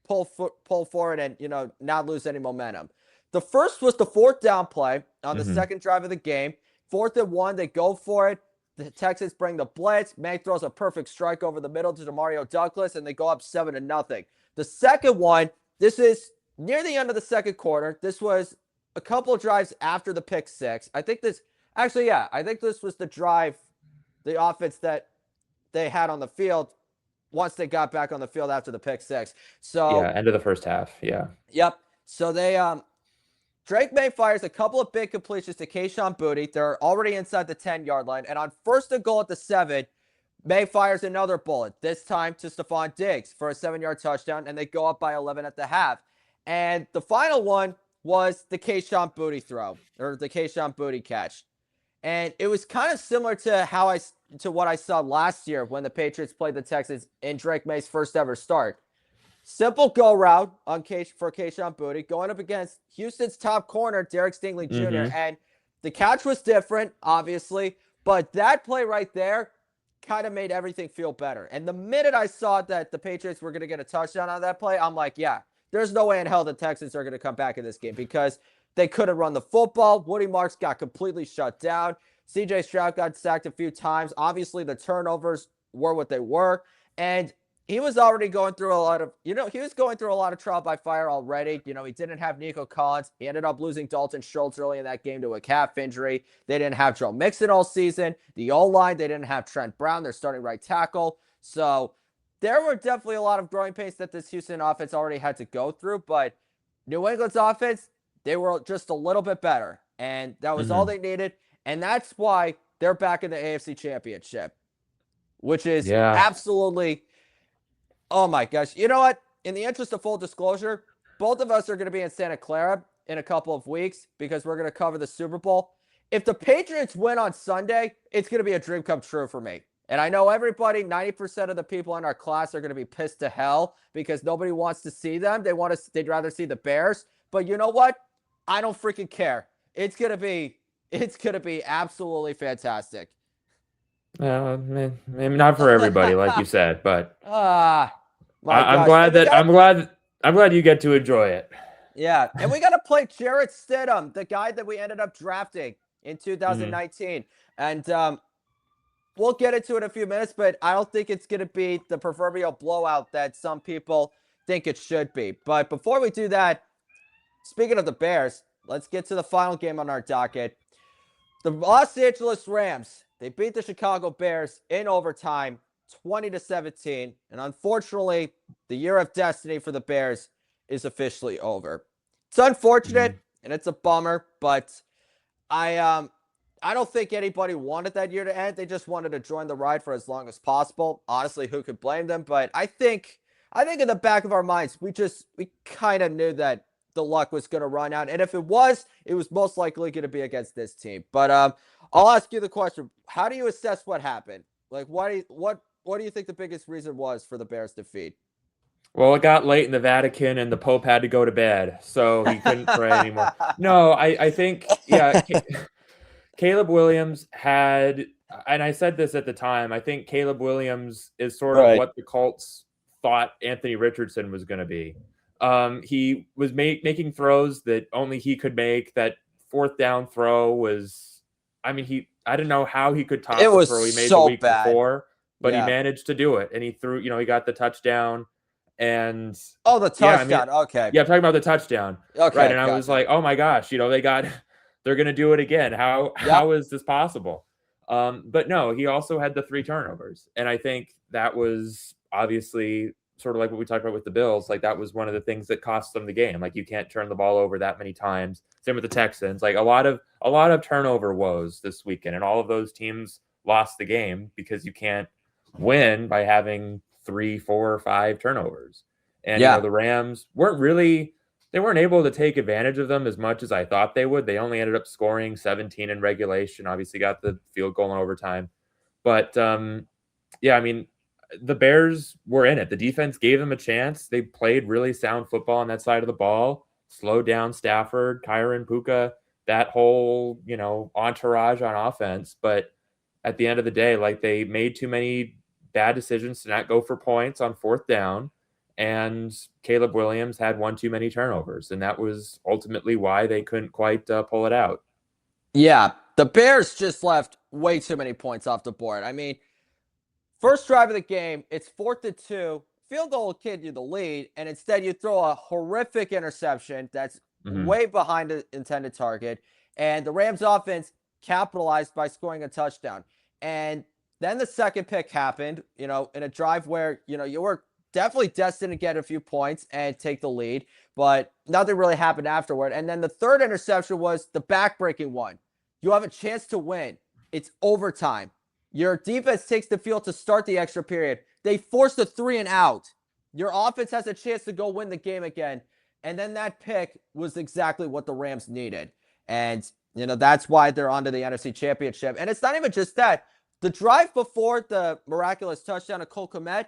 Speaker 1: pull forward and, not lose any momentum. The first was the 4th down play on the second drive of the game. 4th and 1, they go for it. The Texans bring the blitz. Meg throws a perfect strike over the middle to Demario Douglas, and they go up 7-0. The second one, this is near the end of the second quarter. This was a couple of drives after the pick 6. I think this was the drive, the offense that they had on the field once they got back on the field after the pick 6. So
Speaker 2: yeah, end of the first half. Yeah.
Speaker 1: Yep. So they Drake May fires a couple of big completions to Kayshon Boutte. They're already inside the 10-yard line. And on 1st and goal at the 7, May fires another bullet, this time to Stephon Diggs for a 7-yard touchdown, and they go up by 11 at the half. And the final one was the Kayshon Boutte throw, or the Kayshon Boutte catch. And it was kind of similar to what I saw last year when the Patriots played the Texans in Drake May's first ever start. Simple go route for Kayshon Boutte, going up against Houston's top corner, Derek Stingley Jr. And the catch was different, obviously, but that play right there kind of made everything feel better. And the minute I saw that the Patriots were going to get a touchdown on that play, I'm like, yeah, there's no way in hell the Texans are going to come back in this game because they couldn't run the football. Woody Marks got completely shut down. CJ Stroud got sacked a few times. Obviously, the turnovers were what they were. And he was already going through a lot of trial by fire already. He didn't have Nico Collins. He ended up losing Dalton Schultz early in that game to a calf injury. They didn't have Joe Mixon all season. The O-line, they didn't have Trent Brown, their starting right tackle. So there were definitely a lot of growing pains that this Houston offense already had to go through. But New England's offense, they were just a little bit better. And that was all they needed. And that's why they're back in the AFC Championship, which is absolutely... Oh my gosh. You know what? In the interest of full disclosure, both of us are going to be in Santa Clara in a couple of weeks because we're going to cover the Super Bowl. If the Patriots win on Sunday, it's going to be a dream come true for me. And I know everybody, 90% of the people in our class are going to be pissed to hell because nobody wants to see them. They'd rather see the Bears. But you know what? I don't freaking care. It's going to be absolutely fantastic.
Speaker 2: Maybe not for everybody, like you said, but I'm glad you get to enjoy it.
Speaker 1: Yeah, and we got to play Jarrett Stidham, the guy that we ended up drafting in 2019, and we'll get into it in a few minutes. But I don't think it's going to be the proverbial blowout that some people think it should be. But before we do that, speaking of the Bears, let's get to the final game on our docket. The Los Angeles Rams, they beat the Chicago Bears in overtime, 20-17. And unfortunately, the year of destiny for the Bears is officially over. It's unfortunate and it's a bummer, but I don't think anybody wanted that year to end. They just wanted to join the ride for as long as possible. Honestly, who could blame them? But I think in the back of our minds, we kind of knew that the luck was going to run out. And if it was most likely going to be against this team. But I'll ask you the question. How do you assess what happened? Like, what do you think the biggest reason was for the Bears' defeat?
Speaker 2: Well, it got late in the Vatican and the Pope had to go to bed, so he couldn't pray anymore. No, I think, Caleb Williams had, and I said this at the time, I think Caleb Williams is sort of what the Colts thought Anthony Richardson was going to be. He was making throws that only he could make. That fourth down throw was, I mean, I didn't know how he could
Speaker 1: It
Speaker 2: top the
Speaker 1: was
Speaker 2: throw he made the
Speaker 1: so
Speaker 2: week
Speaker 1: bad.
Speaker 2: before, but he
Speaker 1: Yeah.
Speaker 2: managed to do it. And he threw, he got the touchdown. And
Speaker 1: Oh, the
Speaker 2: yeah, I mean,
Speaker 1: touchdown. Okay.
Speaker 2: yeah, I'm talking about the touchdown. Right.
Speaker 1: Okay.
Speaker 2: And I was
Speaker 1: Gotcha.
Speaker 2: like, oh my gosh, they're going to do it again.
Speaker 1: Yep.
Speaker 2: How is this possible? But no, he also had the 3 turnovers. And I think that was obviously sort of like what we talked about with the Bills. Like that was one of the things that cost them the game. Like you can't turn the ball over that many times. Same with the Texans. Like a lot of turnover woes this weekend. And all of those teams lost the game because you can't win by having 3, 4, or 5 turnovers. And,
Speaker 1: Yeah.
Speaker 2: the Rams they weren't able to take advantage of them as much as I thought they would. They only ended up scoring 17 in regulation, obviously got the field goal in overtime. But, yeah, I mean, the Bears were in it. The defense gave them a chance. They played really sound football on that side of the ball, slowed down Stafford, Kyron, Puka, that whole, entourage on offense. But at the end of the day, like they made too many bad decisions to not go for points on fourth down. And Caleb Williams had one too many turnovers. And that was ultimately why they couldn't quite pull it out.
Speaker 1: Yeah. The Bears just left way too many points off the board. I mean, first drive of the game, it's 4th and 2. Field goal will give you the lead, and instead you throw a horrific interception that's way behind the intended target. And the Rams offense capitalized by scoring a touchdown. And then the second pick happened, in a drive where, you were definitely destined to get a few points and take the lead, but nothing really happened afterward. And then the third interception was the backbreaking one. You have a chance to win. It's overtime. Your defense takes the field to start the extra period. They force the 3 and out. Your offense has a chance to go win the game again. And then that pick was exactly what the Rams needed. And, that's why they're onto the NFC Championship. And it's not even just that. The drive before the miraculous touchdown of Cole Kmet,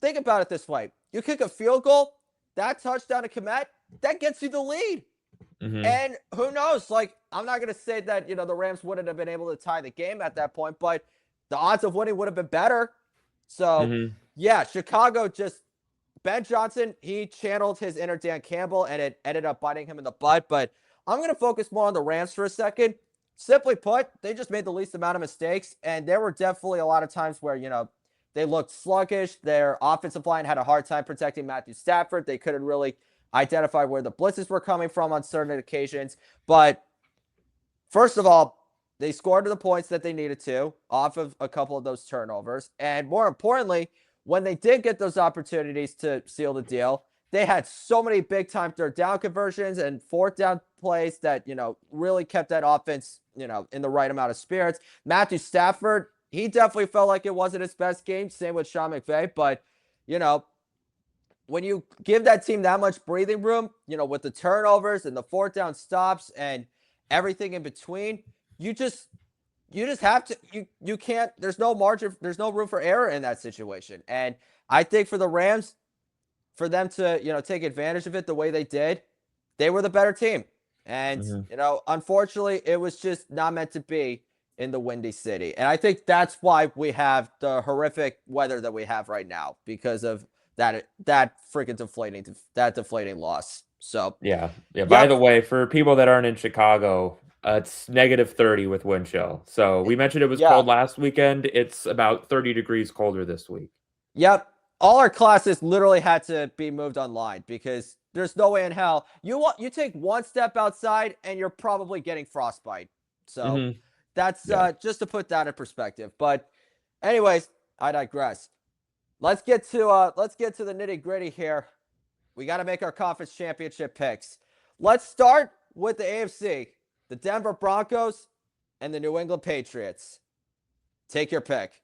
Speaker 1: think about it this way. You kick a field goal, that touchdown to Kmet, that gets you the lead. And who knows? Like, I'm not going to say that, the Rams wouldn't have been able to tie the game at that point, but the odds of winning would have been better. So, yeah, Chicago Ben Johnson, he channeled his inner Dan Campbell, and it ended up biting him in the butt. But I'm going to focus more on the Rams for a second. Simply put, they just made the least amount of mistakes, and there were definitely a lot of times where, they looked sluggish. Their offensive line had a hard time protecting Matthew Stafford. They couldn't really identify where the blitzes were coming from on certain occasions. But first of all, they scored the points that they needed to off of a couple of those turnovers. And more importantly, when they did get those opportunities to seal the deal, they had so many big time third down conversions and fourth down plays that, really kept that offense, in the right amount of spirits. Matthew Stafford, he definitely felt like it wasn't his best game. Same with Sean McVay. But, when you give that team that much breathing room, with the turnovers and the fourth down stops and everything in between, you just have to, you can't, there's no margin, there's no room for error in that situation. And I think for the Rams, for them to, take advantage of it the way they did, they were the better team. And, unfortunately, it was just not meant to be in the Windy City. And I think that's why we have the horrific weather that we have right now, because of that freaking deflating loss. So
Speaker 2: Yeah. By
Speaker 1: yep,
Speaker 2: the way, for people that aren't in Chicago, it's -30 with wind chill. So we mentioned it was
Speaker 1: yeah,
Speaker 2: cold last weekend. It's about 30 degrees colder this week.
Speaker 1: yep. All our classes literally had to be moved online because there's no way in hell you take one step outside and you're probably getting frostbite. So that's
Speaker 2: Yeah.
Speaker 1: just to put that in perspective. But anyways, I digress. Let's get to the nitty gritty here. We got to make our conference championship picks. Let's start with the AFC, the Denver Broncos and the New England Patriots. Take your pick.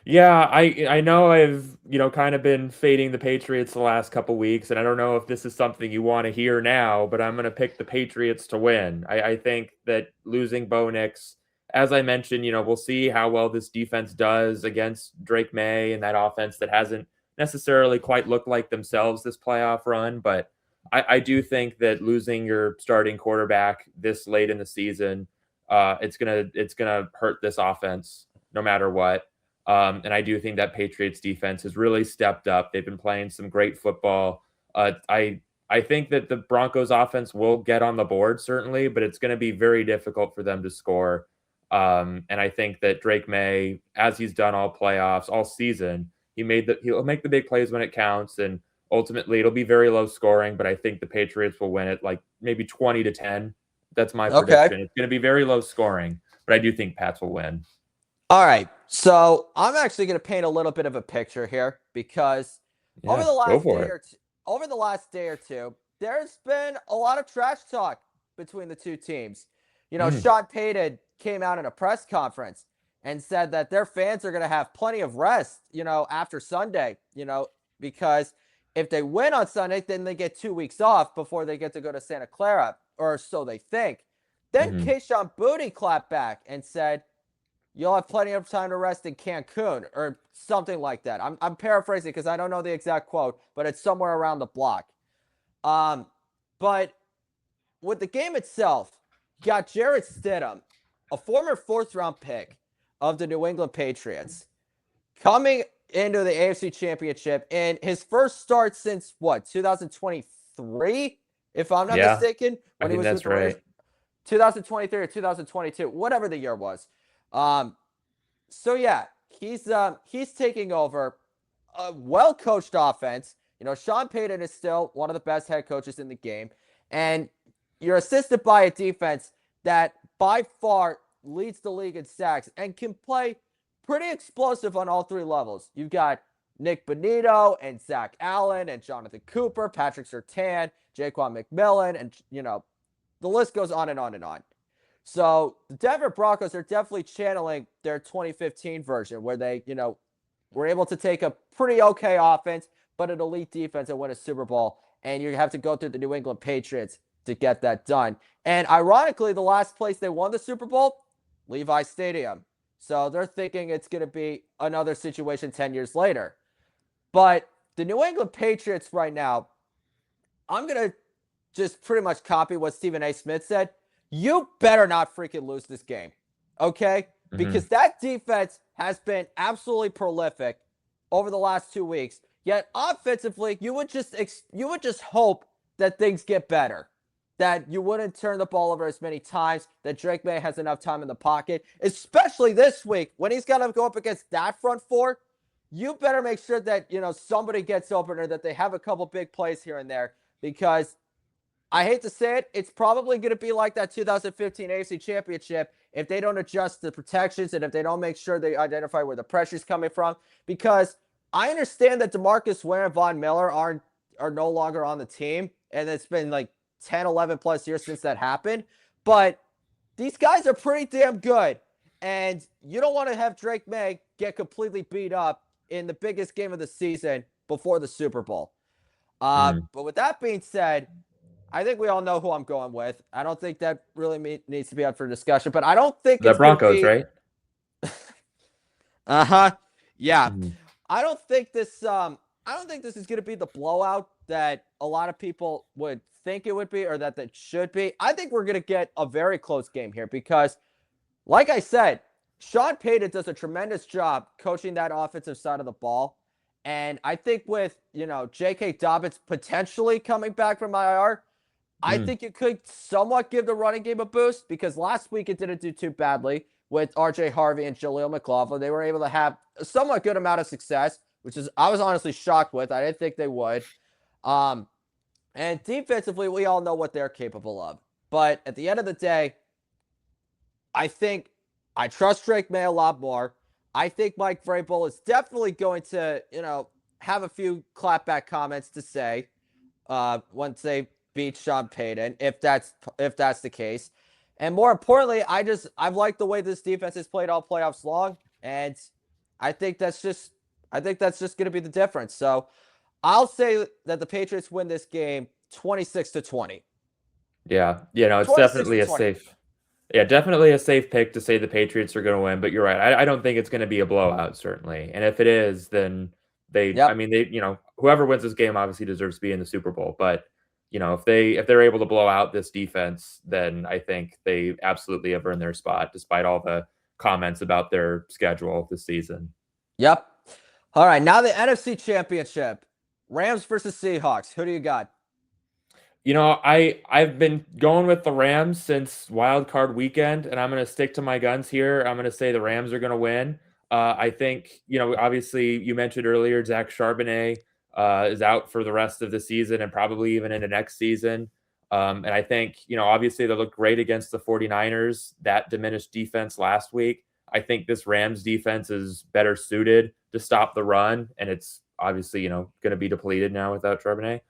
Speaker 2: Yeah, I know I've, kind of been fading the Patriots the last couple weeks, and I don't know if this is something you want to hear now, but I'm going to pick the Patriots to win. I think that losing Bo Nix, as I mentioned, we'll see how well this defense does against Drake May and that offense that hasn't necessarily quite looked like themselves this playoff run, but I do think that losing your starting quarterback this late in the season, it's gonna hurt this offense no matter what. And I do think that Patriots defense has really stepped up. They've been playing some great football. I think that the Broncos offense will get on the board, certainly, but it's going to be very difficult for them to score. And I think that Drake May, as he's done all playoffs, all season, he'll make the big plays when it counts, and ultimately it'll be very low scoring, but I think the Patriots will win it like maybe 20-10. That's my
Speaker 1: Okay.
Speaker 2: prediction. It's going to be very low scoring, but I do think Pats will win.
Speaker 1: All right. So I'm actually going to paint a little bit of a picture here because over
Speaker 2: Yeah,
Speaker 1: the
Speaker 2: go
Speaker 1: last
Speaker 2: for
Speaker 1: day
Speaker 2: it.
Speaker 1: or two, over the last day or two, there's been a lot of trash talk between the two teams.
Speaker 2: Mm,
Speaker 1: Sean Payton came out in a press conference and said that their fans are going to have plenty of rest, after Sunday, because if they win on Sunday, then they get 2 weeks off before they get to go to Santa Clara, or so they think. Then
Speaker 2: mhm.
Speaker 1: Keyshawn Booty clapped back and said, you'll have plenty of time to rest in Cancun or something like that. I'm paraphrasing because I don't know the exact quote, but it's somewhere around the block. But with the game itself, you got Jarrett Stidham, a former fourth-round pick of the New England Patriots, coming into the AFC Championship in his first start since 2023, if I'm not
Speaker 2: Yeah,
Speaker 1: mistaken,
Speaker 2: I
Speaker 1: when he
Speaker 2: think
Speaker 1: was with
Speaker 2: that's
Speaker 1: the Raiders,
Speaker 2: right.
Speaker 1: 2023 or 2022, whatever the year was. Um, so yeah, he's taking over a well coached offense. Sean Payton is still one of the best head coaches in the game, and you're assisted by a defense that by far leads the league in sacks and can play pretty explosive on all three levels. You've got Nick Bonito and Zach Allen and Jonathan Cooper, Patrick Surtain, Jaquan McMillan, and the list goes on and on and on. So the Denver Broncos are definitely channeling their 2015 version where they, were able to take a pretty okay offense, but an elite defense and win a Super Bowl. And you have to go through the New England Patriots to get that done. And ironically, the last place they won the Super Bowl, Levi Stadium. So they're thinking it's going to be another situation 10 years later. But the New England Patriots right now, I'm going to just pretty much copy what Stephen A. Smith said. You better not freaking lose this game, okay?
Speaker 2: Mhm.
Speaker 1: Because that defense has been absolutely prolific over the last 2 weeks. Yet offensively, you would just hope that things get better, that you wouldn't turn the ball over as many times, that Drake May has enough time in the pocket, especially this week when he's got to go up against that front four. You better make sure that somebody gets open or that they have a couple big plays here and there because I hate to say it, it's probably going to be like that 2015 AFC Championship if they don't adjust the protections and if they don't make sure they identify where the pressure's coming from. Because I understand that DeMarcus Ware and Von Miller are no longer on the team, and it's been like 10, 11 plus years since that happened. But these guys are pretty damn good, and you don't want to have Drake May get completely beat up in the biggest game of the season before the Super Bowl.
Speaker 2: Mhm.
Speaker 1: But with that being said, I think we all know who I'm going with. I don't think that really needs to be up for discussion, but I don't think
Speaker 2: The
Speaker 1: it's going to
Speaker 2: Broncos,
Speaker 1: be.
Speaker 2: right?
Speaker 1: Uh-huh. Yeah.
Speaker 2: Mhm.
Speaker 1: I don't think this I don't think this is going to be the blowout that a lot of people would think it would be or that it should be. I think we're going to get a very close game here because like I said, Sean Payton does a tremendous job coaching that offensive side of the ball. And I think with, J.K. Dobbins potentially coming back from IR, I
Speaker 2: Mm.
Speaker 1: think it could somewhat give the running game a boost because last week it didn't do too badly with R.J. Harvey and Jaleel McLaughlin. They were able to have a somewhat good amount of success, which is I was honestly shocked with. I didn't think they would. Um, and defensively, we all know what they're capable of. But at the end of the day, I think I trust Drake May a lot more. I think Mike Vrabel is definitely going to, have a few clapback comments to say once they beat Sean Payton, if that's the case. And more importantly, I've liked the way this defense has played all playoffs long, and I think that's just going to be the difference. So I'll say that the Patriots win this game 26-20.
Speaker 2: Yeah, it's
Speaker 1: 26 to
Speaker 2: definitely a
Speaker 1: 20.
Speaker 2: safe. Yeah, definitely a safe pick to say the Patriots are going to win. But you're right. I don't think it's going to be a blowout, certainly. And if it is, then I
Speaker 1: Yep.
Speaker 2: mean, whoever wins this game obviously deserves to be in the Super Bowl. But if they're able to blow out this defense, then I think they absolutely have earned their spot, despite all the comments about their schedule this season.
Speaker 1: Yep. All right, now the NFC Championship. Rams versus Seahawks. Who do you got?
Speaker 2: I've been going with the Rams since wild card weekend, and I'm going to stick to my guns here. I'm going to say the Rams are going to win. I think, obviously you mentioned earlier Zach Charbonnet is out for the rest of the season and probably even into next season. And I think, obviously they looked great against the 49ers, that diminished defense last week. I think this Rams defense is better suited to stop the run, and it's obviously, going to be depleted now without Charbonnet.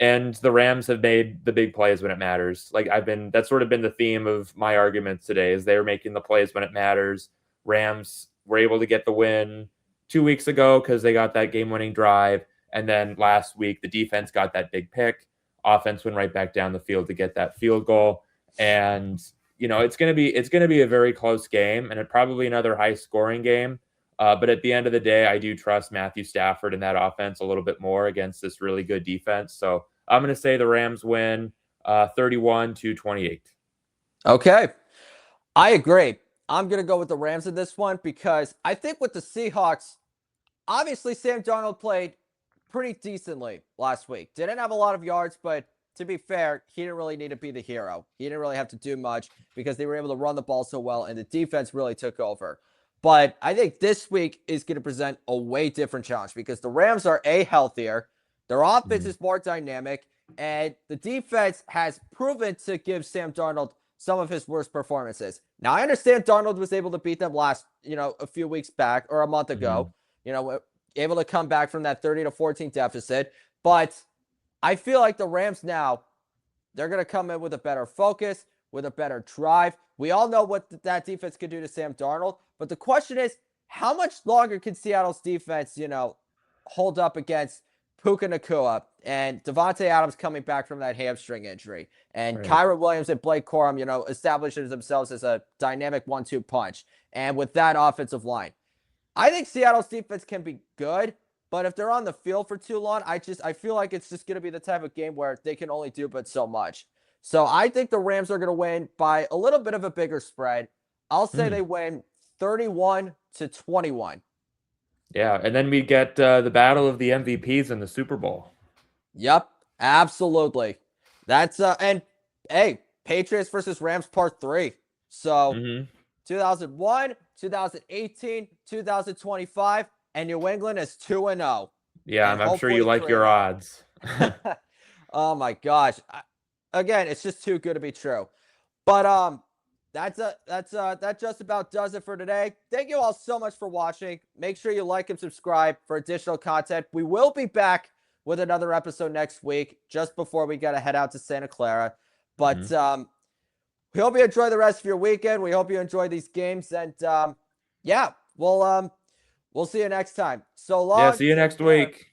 Speaker 2: And the Rams have made the big plays when it matters. That's sort of been the theme of my arguments today, is they're making the plays when it matters. Rams were able to get the win 2 weeks ago because they got that game-winning drive. And then last week, the defense got that big pick. Offense went right back down the field to get that field goal. And, it's going to be a very close game and probably another high-scoring game. But at the end of the day, I do trust Matthew Stafford in that offense a little bit more against this really good defense. So I'm going to say the Rams win 31-28.
Speaker 1: Okay. I agree. I'm going to go with the Rams in this one because I think with the Seahawks, obviously Sam Darnold played pretty decently last week. Didn't have a lot of yards, but to be fair, he didn't really need to be the hero. He didn't really have to do much because they were able to run the ball so well and the defense really took over. But I think this week is going to present a way different challenge because the Rams are healthier, their offense is more dynamic, and the defense has proven to give Sam Darnold some of his worst performances. Now, I understand Darnold was able to beat them a few weeks back or a month ago, able to come back from that 30-14 deficit. But I feel like the Rams now, they're going to come in with a better focus, with a better drive. We all know what that defense could do to Sam Darnold. But the question is, how much longer can Seattle's defense, hold up against Puka Nacua and Devontae Adams coming back from that hamstring injury, and
Speaker 2: Right.
Speaker 1: Kyren Williams and Blake Corum, establishes themselves as a dynamic 1-2 punch. And with that offensive line, I think Seattle's defense can be good, but if they're on the field for too long, I feel like it's just going to be the type of game where they can only do but so much. So I think the Rams are going to win by a little bit of a bigger spread. I'll say they win 31-21.
Speaker 2: Yeah, and then we get the battle of the MVPs in the Super Bowl.
Speaker 1: Yep, absolutely. That's and hey, Patriots versus Rams part 3. So 2001, 2018, 2025, and New England is 2-0.
Speaker 2: Yeah,
Speaker 1: And
Speaker 2: I'm sure you like your odds.
Speaker 1: Oh my gosh. Again, it's just too good to be true. But that just about does it for today. Thank you all so much for watching. Make sure you like and subscribe for additional content. We will be back with another episode next week, just before we got to head out to Santa Clara. But we hope you enjoy the rest of your weekend. We hope you enjoy these games, and we'll see you next time. So long.
Speaker 2: Yeah, see you next week.